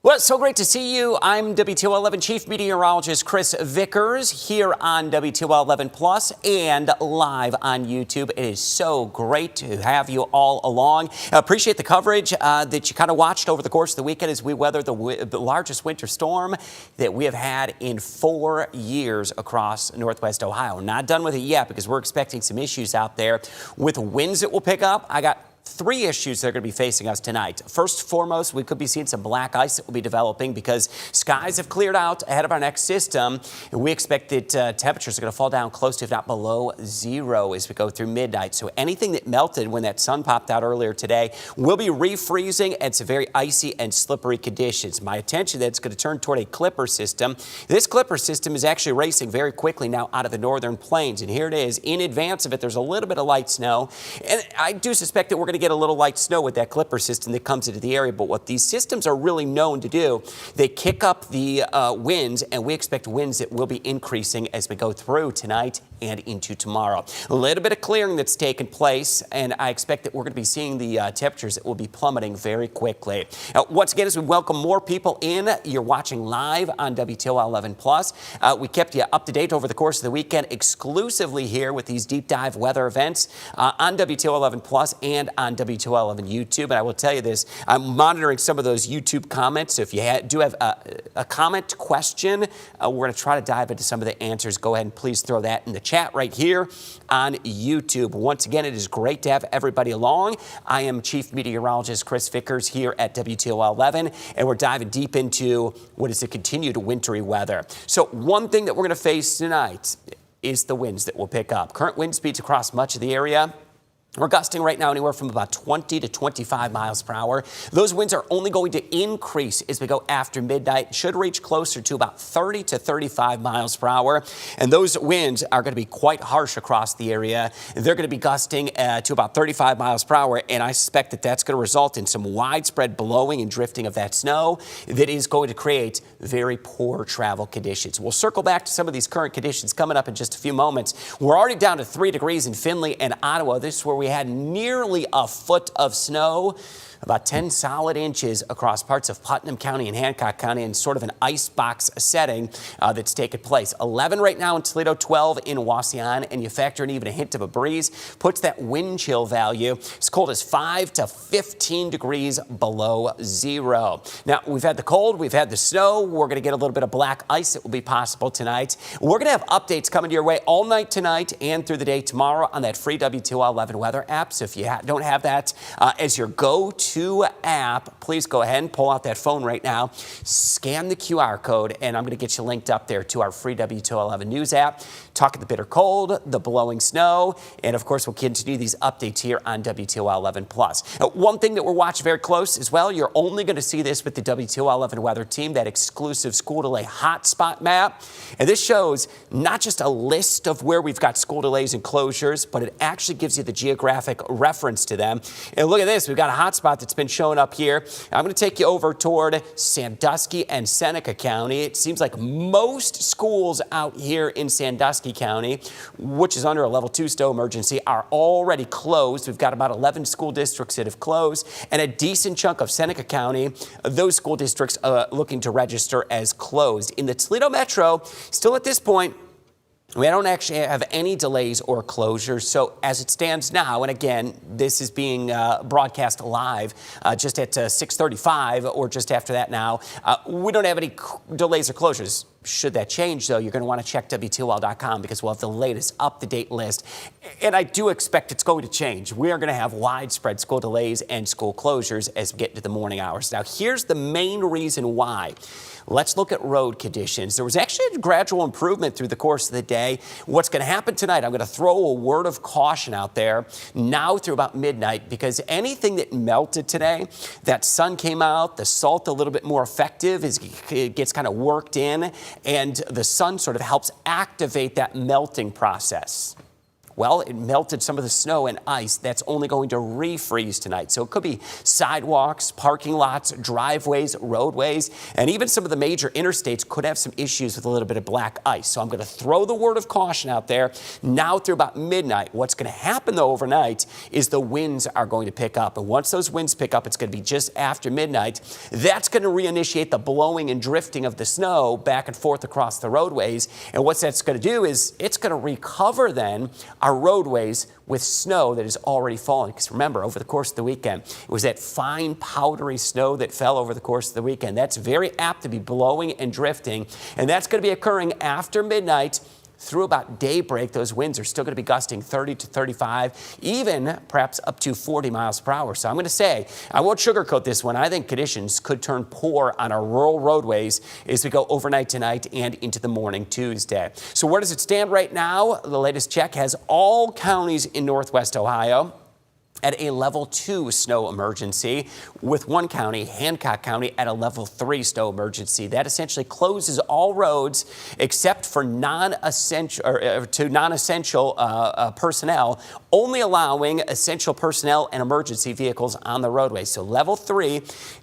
Well, it's so great to see you. I'm WTOL 11 Chief Meteorologist Chris Vickers here on WTOL 11 Plus and live on YouTube. It is so great to have you all along. I appreciate the coverage that you kind of watched over the course of the weekend as we weather the largest winter storm that we have had in 4 years across Northwest Ohio. Not done with it yet because we're expecting some issues out there with winds that will pick up. I got 3 issues that are going to be facing us tonight. First and foremost, we could be seeing some black ice that will be developing because skies have cleared out ahead of our next system. And we expect that temperatures are going to fall down close to, if not below, 0 as we go through midnight. So anything that melted when that sun popped out earlier today will be refreezing, and it's very icy and slippery conditions. My attention that's going to turn toward a clipper system. This clipper system is actually racing very quickly now out of the northern plains. And here it is. In advance of it, there's a little bit of light snow. And I do suspect that we're going to get a little light snow with that clipper system that comes into the area. But what these systems are really known to do, they kick up the winds, and we expect winds that will be increasing as we go through tonight and into tomorrow. A little bit of clearing that's taken place, and I expect that we're going to be seeing the temperatures that will be plummeting very quickly. Once again, as we welcome more people in, you're watching live on WTOL 11 Plus. We kept you up to date over the course of the weekend exclusively here with these deep dive weather events on WTOL 11 Plus and on WTOL 11 YouTube. And I will tell you this, I'm monitoring some of those YouTube comments. So if you do have a comment, question, we're going to try to dive into some of the answers. Go ahead and please throw that in the chat right here on YouTube. Once again, it is great to have everybody along. I am Chief Meteorologist Chris Vickers here at WTOL 11, and we're diving deep into what is the continued wintry weather. So one thing that we're going to face tonight is the winds that will pick up. Current wind speeds across much of the area. We're gusting right now anywhere from about 20 to 25 miles per hour. Those winds are only going to increase as we go after midnight. Should reach closer to about 30 to 35 miles per hour. And those winds are going to be quite harsh across the area. They're going to be gusting to about 35 miles per hour. And I suspect that that's going to result in some widespread blowing and drifting of that snow that is going to create very poor travel conditions. We'll circle back to some of these current conditions coming up in just a few moments. We're already down to 3 degrees in Findlay and Ottawa. This is where we had nearly a foot of snow. about 10 solid inches across parts of Putnam County and Hancock County in sort of an icebox setting that's taken place. 11 right now in Toledo, 12 in Wauseon, and you factor in even a hint of a breeze, puts that wind chill value as cold as 5 to 15 degrees below zero. Now, we've had the cold, we've had the snow, we're going to get a little bit of black ice that will be possible tonight. We're going to have updates coming your way all night tonight and through the day tomorrow on that free WTOL 11 weather app. So if you don't have that as your go-to app, please go ahead and pull out that phone right now, scan the QR code, and I'm going to get you linked up there to our free WTOL 11 news app, talking the bitter cold, the blowing snow, and of course we'll continue these updates here on WTOL 11 Plus. One thing that we're watching very close as well, you're only going to see this with the WTOL 11 weather team, that exclusive school delay hotspot map. And this shows not just a list of where we've got school delays and closures, but it actually gives you the geographic reference to them. And look at this, we've got a hotspot that's been showing up here. I'm going to take you over toward Sandusky and Seneca County. It seems like most schools out here in Sandusky County, which is under a level 2 snow emergency, are already closed. We've got about 11 school districts that have closed, and a decent chunk of Seneca County, those school districts looking to register as closed. In the Toledo Metro, still at this point, we don't actually have any delays or closures. So as it stands now, and again, this is being broadcast live just at 6:35 or just after that now, we don't have any delays or closures. Should that change, though, you're going to want to check WTOL.com because we'll have the latest up-to-date list. And I do expect it's going to change. We are going to have widespread school delays and school closures as we get into the morning hours. Now, here's the main reason why. Let's look at road conditions. There was actually a gradual improvement through the course of the day. What's going to happen tonight, I'm going to throw a word of caution out there now through about midnight, because anything that melted today, that sun came out, the salt a little bit more effective as it gets kind of worked in, and the sun sort of helps activate that melting process. Well, it melted some of the snow and ice. That's only going to refreeze tonight. So it could be sidewalks, parking lots, driveways, roadways, and even some of the major interstates could have some issues with a little bit of black ice. So I'm going to throw the word of caution out there now through about midnight. What's going to happen, though, overnight is the winds are going to pick up. And once those winds pick up, it's going to be just after midnight. That's going to reinitiate the blowing and drifting of the snow back and forth across the roadways. And what that's going to do is it's going to recover then our roadways with snow that is already falling. Because remember, over the course of the weekend, it was that fine powdery snow that fell over the course of the weekend. That's very apt to be blowing and drifting, and that's going to be occurring after midnight through about daybreak. Those winds are still going to be gusting 30 to 35, even perhaps up to 40 miles per hour. So I'm going to say, I won't sugarcoat this one. I think conditions could turn poor on our rural roadways as we go overnight tonight and into the morning Tuesday. So where does it stand right now? The latest check has all counties in Northwest Ohio at a level 2 snow emergency, with one county, Hancock County, at a level 3 snow emergency. That essentially closes all roads except for non-essential personnel, only allowing essential personnel and emergency vehicles on the roadway. So level 3,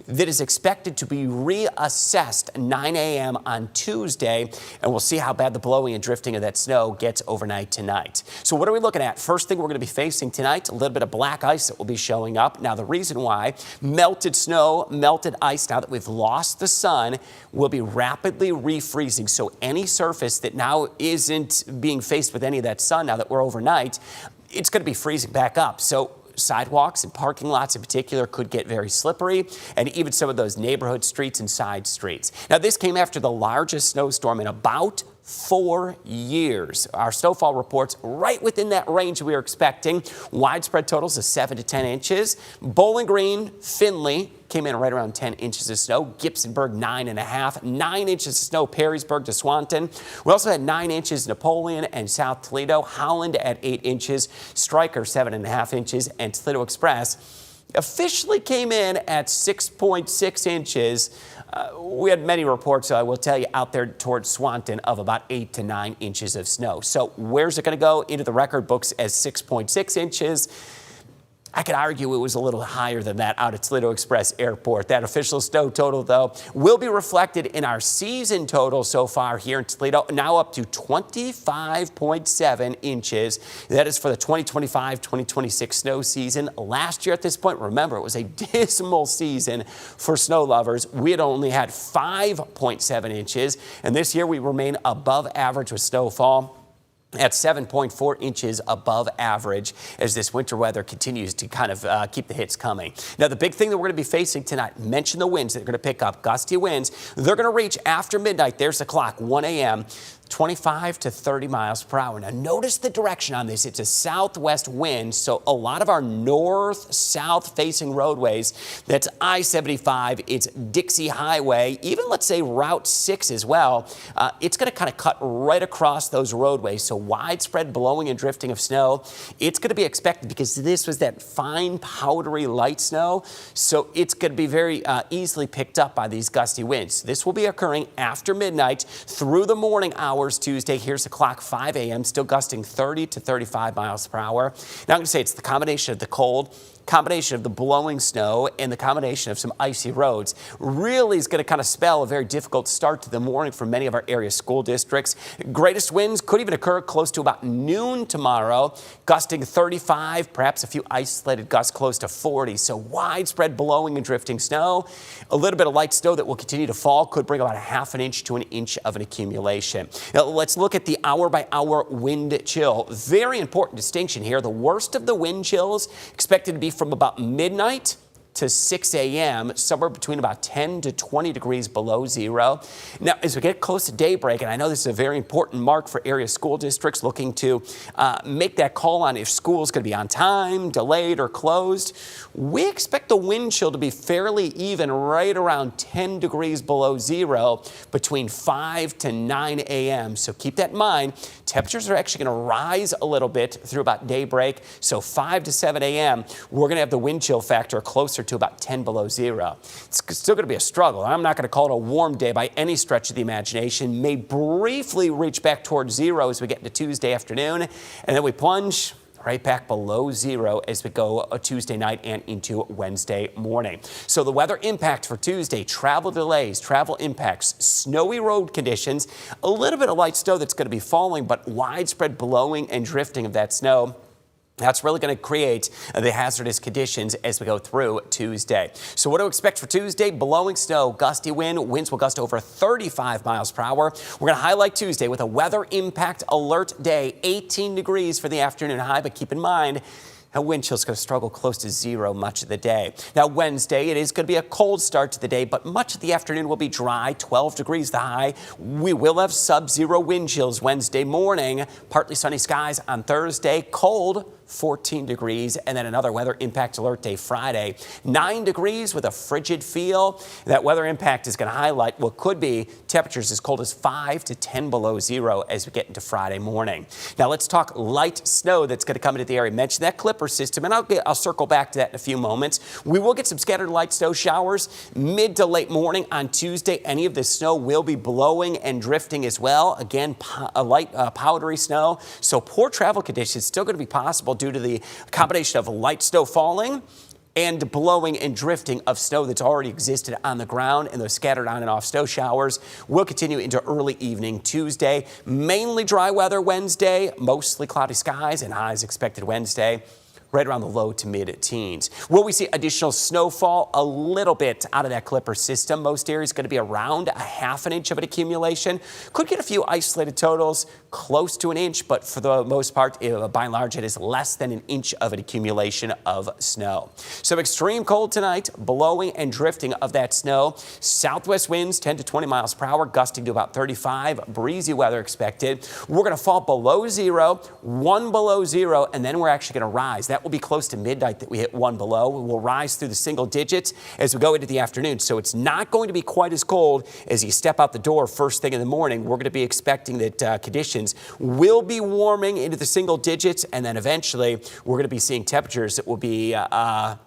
that is expected to be reassessed 9 a.m. on Tuesday, and we'll see how bad the blowing and drifting of that snow gets overnight tonight. So what are we looking at? First thing we're going to be facing tonight, a little bit of black ice that will be showing up. Now, the reason why, melted snow, melted ice, now that we've lost the sun, will be rapidly refreezing. So any surface that now isn't being faced with any of that sun, now that we're overnight, it's going to be freezing back up. So sidewalks and parking lots in particular could get very slippery, and even some of those neighborhood streets and side streets. Now, this came after the largest snowstorm in about 4 years. Our snowfall reports right within that range we were expecting. Widespread totals of 7 to 10 inches. Bowling Green, Findlay came in right around 10 inches of snow. Gibsonburg, 9.5. 9 inches of snow, Perrysburg to Swanton. We also had 9 inches Napoleon and South Toledo. Howland at 8 inches. Stryker, 7.5 inches. And Toledo Express officially came in at 6.6 inches. We had many reports, I will tell you, out there towards Swanton of about 8 to 9 inches of snow. So where's it going to go? Into the record books as 6.6 inches. I could argue it was a little higher than that out at Toledo Express Airport. That official snow total, though, will be reflected in our season total so far here in Toledo, now up to 25.7 inches. That is for the 2025-2026 snow season. Last year at this point, remember, it was a dismal season for snow lovers. We had only had 5.7 inches, and this year we remain above average with snowfall at 7.4 inches above average as this winter weather continues to kind of keep the hits coming. Now, the big thing that we're going to be facing tonight, mention the winds that are going to pick up, gusty winds. They're going to reach after midnight. There's the clock, 1 a.m., 25 to 30 miles per hour. Now, notice the direction on this. It's a southwest wind, so a lot of our north-south facing roadways, that's I-75, it's Dixie Highway, even let's say Route 6 as well, it's going to kind of cut right across those roadways. So widespread blowing and drifting of snow, it's going to be expected because this was that fine, powdery, light snow, so it's going to be very easily picked up by these gusty winds. This will be occurring after midnight through the morning hours Tuesday. Here's the clock, 5 a.m., still gusting 30 to 35 miles per hour. Now, I'm going to say it's the combination of the cold, combination of the blowing snow, and the combination of some icy roads really is going to kind of spell a very difficult start to the morning for many of our area school districts. Greatest winds could even occur close to about noon tomorrow, gusting 35, perhaps a few isolated gusts close to 40. So widespread blowing and drifting snow. A little bit of light snow that will continue to fall could bring about a half an inch to an inch of an accumulation. Now, let's look at the hour-by-hour wind chill. Very important distinction here. The worst of the wind chills expected to be from about midnight to 6 a.m., somewhere between about 10 to 20 degrees below zero. Now, as we get close to daybreak, and I know this is a very important mark for area school districts looking to make that call on if school's going to be on time, delayed, or closed, we expect the wind chill to be fairly even, right around 10 degrees below zero between 5 to 9 a.m. So keep that in mind. Temperatures are actually going to rise a little bit through about daybreak. So 5 to 7 a.m., we're going to have the wind chill factor closer to about 10 below zero. It's still going to be a struggle. I'm not going to call it a warm day by any stretch of the imagination. May briefly reach back towards zero as we get into Tuesday afternoon, and then we plunge right back below zero as we go Tuesday night and into Wednesday morning. So the weather impact for Tuesday, travel delays, travel impacts, snowy road conditions, a little bit of light snow that's going to be falling, but widespread blowing and drifting of that snow. That's really going to create the hazardous conditions as we go through Tuesday. So what to expect for Tuesday? Blowing snow, gusty wind. Winds will gust over 35 miles per hour. We're going to highlight Tuesday with a weather impact alert day, 18 degrees for the afternoon high, but keep in mind, that wind chill is going to struggle close to zero much of the day. Now, Wednesday, it is going to be a cold start to the day, but much of the afternoon will be dry, 12 degrees the high. We will have sub-zero wind chills Wednesday morning, partly sunny skies on Thursday, cold, 14 degrees, and then another weather impact alert day Friday, 9 degrees with a frigid feel. That weather impact is going to highlight what could be temperatures as cold as 5 to 10 below zero as we get into Friday morning. Now let's talk light snow that's going to come into the area. Mention that clipper system, and I'll circle back to that in a few moments. We will get some scattered light snow showers mid to late morning on Tuesday. Any of this snow will be blowing and drifting as well. Again, a light powdery snow, so poor travel conditions still going to be possible due to the combination of light snow falling and blowing and drifting of snow that's already existed on the ground, and those scattered on and off snow showers will continue into early evening Tuesday. Mainly dry weather Wednesday, mostly cloudy skies and highs expected Wednesday, right around the low to mid-teens. Will we see additional snowfall? A little bit out of that clipper system. Most areas going to be around a half an inch of an accumulation. Could get a few isolated totals close to an inch, but for the most part, by and large, it is less than an inch of an accumulation of snow. So extreme cold tonight, blowing and drifting of that snow. Southwest winds 10 to 20 miles per hour, gusting to about 35. Breezy weather expected. We're going to fall below zero, 1 below zero, and then we're actually going to rise. That will be close to midnight that we hit 1 below. We'll rise through the single digits as we go into the afternoon. So it's not going to be quite as cold as you step out the door first thing in the morning. We're going to be expecting that conditions will be warming into the single digits, and then eventually we're going to be seeing temperatures that will be a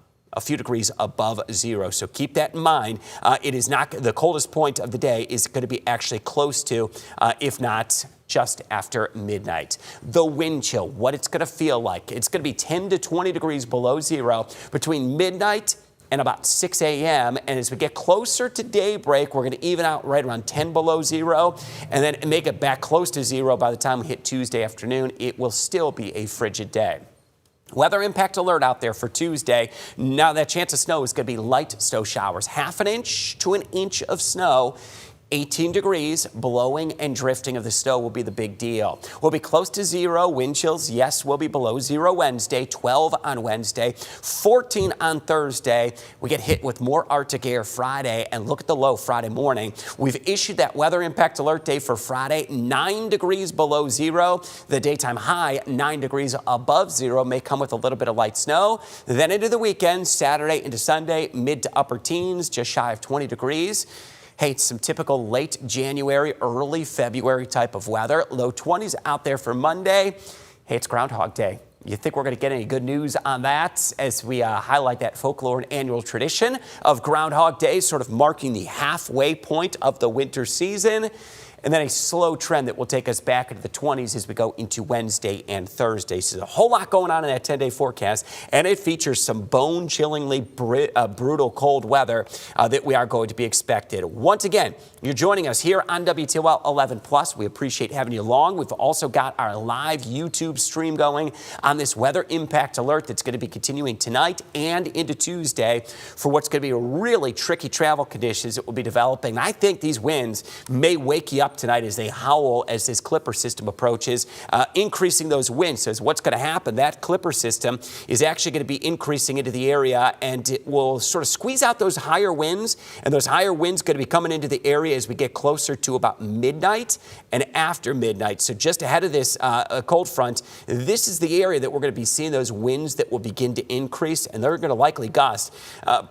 few degrees above zero. So keep that in mind. It is not the coldest point of the day is going to be actually close to, if not just after midnight. The wind chill, what it's going to feel like. It's going to be 10 to 20 degrees below zero between midnight and about 6 a.m. And as we get closer to daybreak, we're going to even out right around 10 below zero and then make it back close to zero by the time we hit Tuesday afternoon. It will still be a frigid day. Weather impact alert out there for Tuesday. Now that chance of snow is going to be light snow showers, half an inch to an inch of snow. 18 degrees, blowing and drifting of the snow will be the big deal. We'll be close to zero. Wind chills, yes, will be below zero Wednesday, 12 on Wednesday, 14 on Thursday. We get hit with more Arctic air Friday, and look at the low Friday morning. We've issued that weather impact alert day for Friday, 9 degrees below zero. The daytime high, 9 degrees above zero, may come with a little bit of light snow. Then into the weekend, Saturday into Sunday, mid to upper teens, just shy of 20 degrees. Hey, it's some typical late January, early February type of weather. Low 20s out there for Monday. Hey, it's Groundhog Day. You think we're going to get any good news on that as we highlight that folklore and annual tradition of Groundhog Day, sort of marking the halfway point of the winter season? And then a slow trend that will take us back into the 20s as we go into Wednesday and Thursday. So there's a whole lot going on in that 10-day forecast, and it features some bone-chillingly brutal cold weather that we are going to be expected. Once again, you're joining us here on WTOL 11+. We appreciate having you along. We've also got our live YouTube stream going on this weather impact alert that's going to be continuing tonight and into Tuesday for what's going to be really tricky travel conditions that will be developing. I think these winds may wake you up tonight as they howl as this Clipper system approaches, increasing those winds. So what's going to happen, that Clipper system is actually going to be increasing into the area, and it will sort of squeeze out those higher winds, and those higher winds going to be coming into the area as we get closer to about midnight and after midnight. So just ahead of this cold front, this is the area that we're going to be seeing those winds that will begin to increase, and they're going to likely gust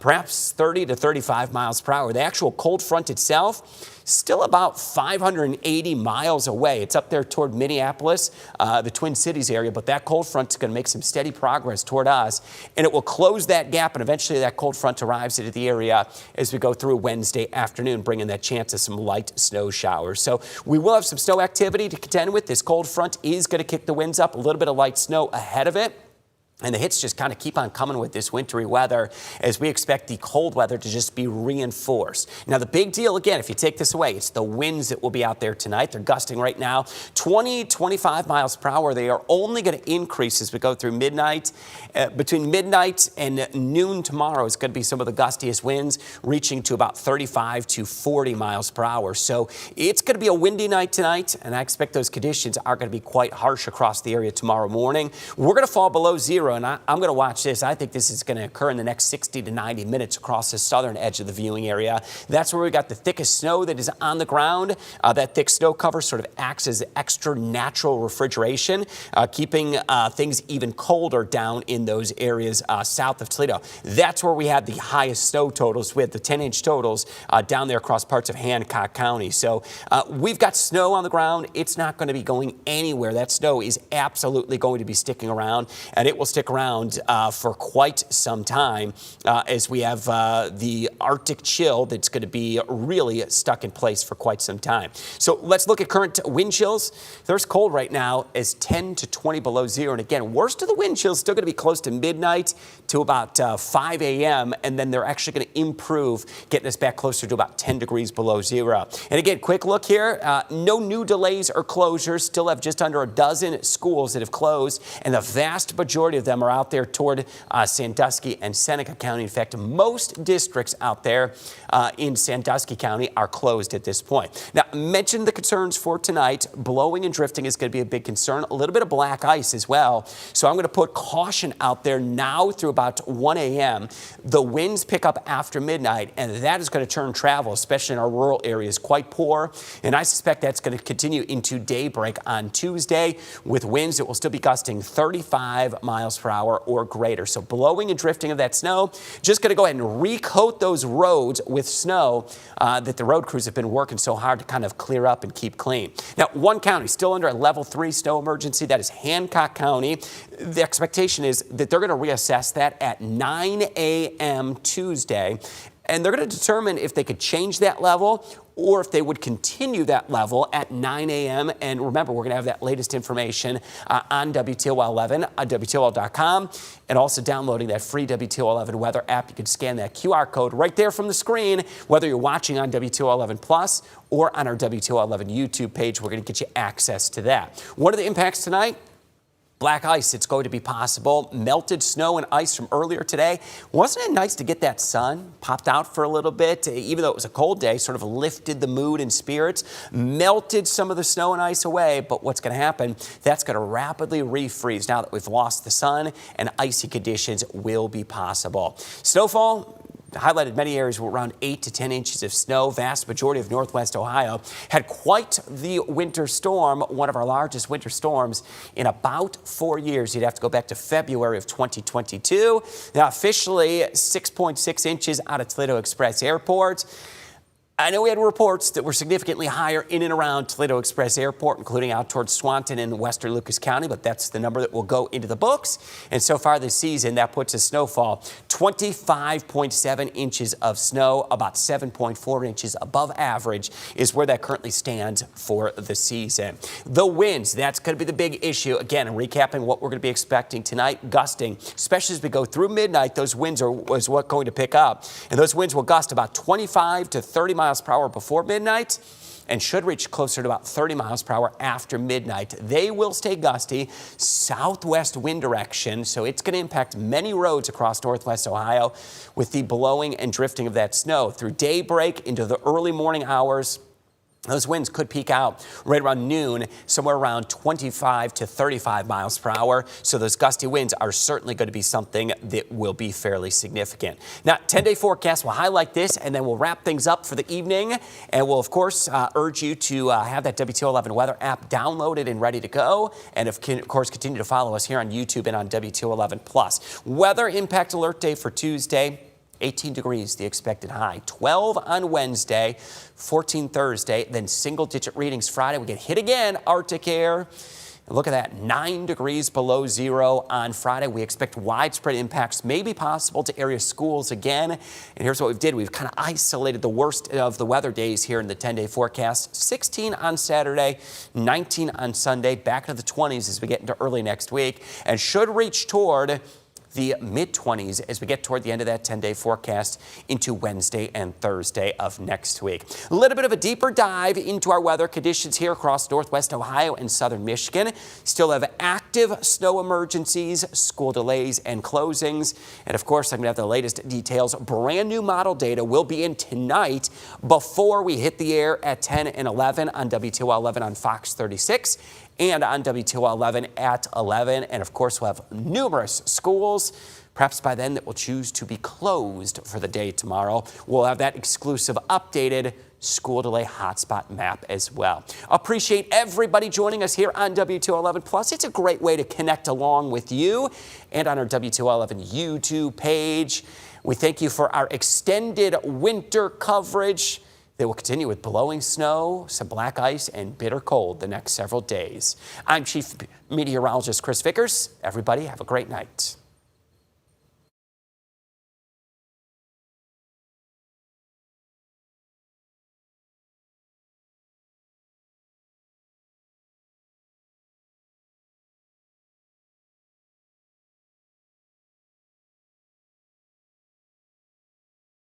perhaps 30 to 35 miles per hour. The actual cold front itself, still about 580 miles away. It's up there toward Minneapolis, the Twin Cities area, but that cold front is going to make some steady progress toward us, and it will close that gap, and eventually that cold front arrives into the area as we go through Wednesday afternoon, bringing that chance of some light snow showers. So we will have some snow activity to contend with. This cold front is going to kick the winds up, a little bit of light snow ahead of it. And the hits just kind of keep on coming with this wintry weather as we expect the cold weather to just be reinforced. Now, the big deal, again, if you take this away, it's the winds that will be out there tonight. They're gusting right now 20, 25 miles per hour. They are only going to increase as we go through midnight. Between midnight and noon tomorrow is going to be some of the gustiest winds, reaching to about 35 to 40 miles per hour. So it's going to be a windy night tonight, and I expect those conditions are going to be quite harsh across the area tomorrow morning. We're going to fall below zero. And I'm going to watch this. I think this is going to occur in the next 60 to 90 minutes across the southern edge of the viewing area. That's where we got the thickest snow that is on the ground. That thick snow cover sort of acts as extra natural refrigeration, keeping things even colder down in those areas south of Toledo. That's where we had the highest snow totals with the 10-inch totals down there across parts of Hancock County. So we've got snow on the ground. It's not going to be going anywhere. That snow is absolutely going to be sticking around, and it will stick around for quite some time as we have the Arctic chill that's going to be really stuck in place for quite some time. So let's look at current wind chills. There's cold right now as 10 to 20 below zero. And again, worst of the wind chills still going to be close to midnight to about 5 a.m. And then they're actually going to improve, getting us back closer to about 10 degrees below zero. And again, quick look here. No new delays or closures. Still have just under a dozen schools that have closed, and the vast majority of them are out there toward Sandusky and Seneca County. In fact, most districts out there in Sandusky County are closed at this point. Now, I mentioned the concerns for tonight. Blowing and drifting is going to be a big concern. A little bit of black ice as well. So I'm going to put caution out there now through about 1 a.m. The winds pick up after midnight, and that is going to turn travel, especially in our rural areas, quite poor. And I suspect that's going to continue into daybreak on Tuesday with winds that will still be gusting 35 miles per hour or greater. So blowing and drifting of that snow, just going to go ahead and recoat those roads with snow that the road crews have been working so hard to kind of clear up and keep clean. Now, one county still under a level 3 snow emergency. That is Hancock County. The expectation is that they're going to reassess that at 9 a.m. Tuesday. and they're going to determine if they could change that level or if they would continue that level at 9 a.m. And remember, we're going to have that latest information on WTOL 11, on WTOL.com, and also downloading that free WTOL 11 weather app. You can scan that QR code right there from the screen, whether you're watching on WTOL 11 Plus or on our WTOL 11 YouTube page. We're going to get you access to that. What are the impacts tonight? Black ice, it's going to be possible. Melted snow and ice from earlier today. Wasn't it nice to get that sun popped out for a little bit? Even though it was a cold day, sort of lifted the mood and spirits, melted some of the snow and ice away. But what's going to happen? That's going to rapidly refreeze now that we've lost the sun, and icy conditions will be possible. Snowfall highlighted many areas with around 8 to 10 inches of snow. Vast majority of northwest Ohio had quite the winter storm, one of our largest winter storms in about 4 years. You'd have to go back to February of 2022. Now, officially 6.6 inches out of Toledo Express Airport. I know we had reports that were significantly higher in and around Toledo Express Airport, including out towards Swanton and western Lucas County, but that's the number that will go into the books. And so far this season, that puts a snowfall 25.7 inches of snow, about 7.4 inches above average is where that currently stands for the season. The winds, that's going to be the big issue. Again, I'm recapping what we're going to be expecting tonight. Gusting, especially as we go through midnight, those winds are what's going to pick up. And those winds will gust about 25 to 30 miles per hour before midnight and should reach closer to about 30 miles per hour after midnight. They will stay gusty, southwest wind direction, so it's going to impact many roads across northwest Ohio with the blowing and drifting of that snow through daybreak into the early morning hours. Those winds could peak out right around noon, somewhere around 25 to 35 miles per hour. So those gusty winds are certainly going to be something that will be fairly significant. Now, 10-day forecast will highlight this, and then we'll wrap things up for the evening. And we'll, of course, urge you to have that WTOL 11 weather app downloaded and ready to go. And, of course, continue to follow us here on YouTube and on WTOL 11 Plus. Weather impact alert day for Tuesday. 18 degrees, the expected high. 12 on Wednesday, 14 Thursday, then single-digit readings Friday. We get hit again, Arctic air. And look at that, 9 degrees below zero on Friday. We expect widespread impacts may be possible to area schools again. And here's what we've did. We've kind of isolated the worst of the weather days here in the 10-day forecast. 16 on Saturday, 19 on Sunday, back to the 20s as we get into early next week, and should reach toward the mid-20s as we get toward the end of that 10-day forecast into Wednesday and Thursday of next week. A little bit of a deeper dive into our weather conditions here across northwest Ohio and southern Michigan. Still have active snow emergencies, school delays and closings. And of course, I'm going to have the latest details. Brand new model data will be in tonight before we hit the air at 10 and 11 on WTOL 11 on Fox 36. And on WTOL 11 at 11. And of course, we'll have numerous schools, perhaps by then, that will choose to be closed for the day tomorrow. We'll have that exclusive updated school delay hotspot map as well. Appreciate everybody joining us here on WTOL 11 Plus. It's a great way to connect along with you and on our WTOL 11 YouTube page. We thank you for our extended winter coverage. They will continue with blowing snow, some black ice, and bitter cold the next several days. I'm Chief Meteorologist Chris Vickers. Everybody have a great night.